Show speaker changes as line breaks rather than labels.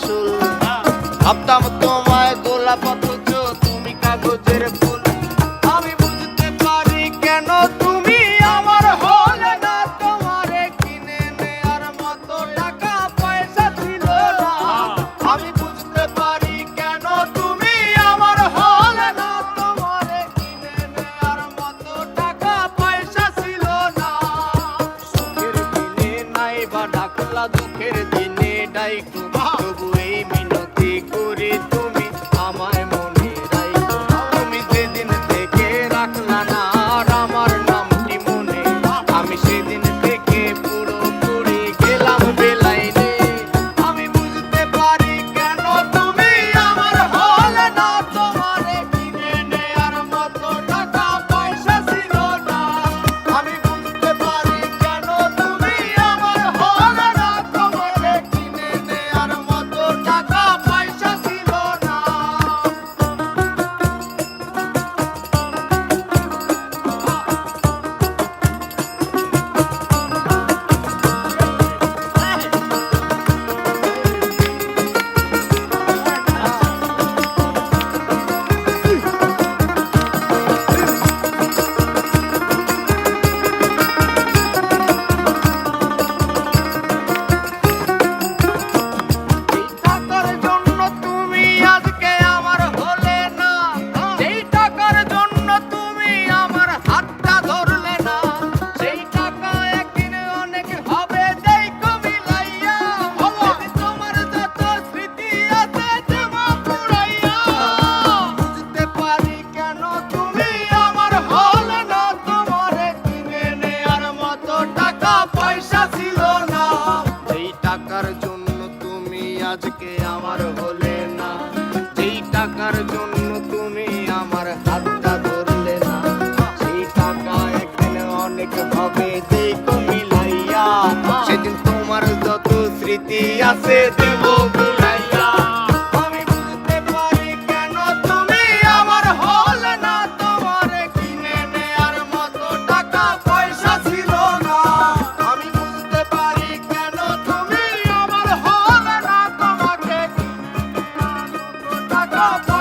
আসল। ভাবতাম তোমায় গোলাপ অথচ তুমি কাগজের ফুল। আমি বুঝতে পারি কেন তুমি আমার হলে না, তোমারে কিনে নেয়ার মতো টাকা পয়সা ছিল না। আমি বুঝতে পারি কেন তুমি আমার হলে না, তোমারে কিনে নেয়ার মতো টাকা পয়সা ছিল না। সুখের দিনে নাই বা ডাকলা, দুঃখের দিনে ডাইকো, তবু এই মিনতি করি তুমি আমায় মনে রাইখো। তুমি যেদিন থেকে রাখলা না আর আমার নামটি মনে, আমি সেদিন থেকে পুরোপুরি গেলাম বেলাইনে। আমি বুঝতে পারি কেন তুমি আমার হলে না, তোমারে কিনে নেয়ার মতো টাকা পয়সা ছিল না। আমি বুঝতে পারি কেন তুমি আমার হলে না, তোমারে কিনে নেয়ার মতো টাকা পয়সা ছিল না। এই টাকার জন্য তুমি আজকে আমার হলে না, যেই টাকার জন্য তুমি আমার হাতটা ধরলে না, সেই টাকা একদিন অনেক হবে দেখো মিলাইয়া। তোমার যত স্মৃতি আছে দেবা পুরাইয়া। বুঝতে পারি কেন তুমি আমার হলে না, তোমারে কিনে নেয়ার মতো টাকা পয়সা ছিল না। যেই টাকার জন্য তুমি আজকে আমার হলে না, যেই টাকার জন্য তুমি আমার হাতটা ধরলে না, সেই টাকা একদিন অনেক হবে দেখো মিলাইয়া। সেদিন তোমার যত স্মৃতি আছে দেব ভুলাইয়া। আমি বুঝতে পারি কেন তুমি আমার হলে না, তোমারে কিনে নেয়ার মতো টাকা পয়সা ছিল না। আমি বুঝতে পারি কেন তুমি আমার হলে না, তোমাকে কিনে নেয়ার মতো টাকা পয়সা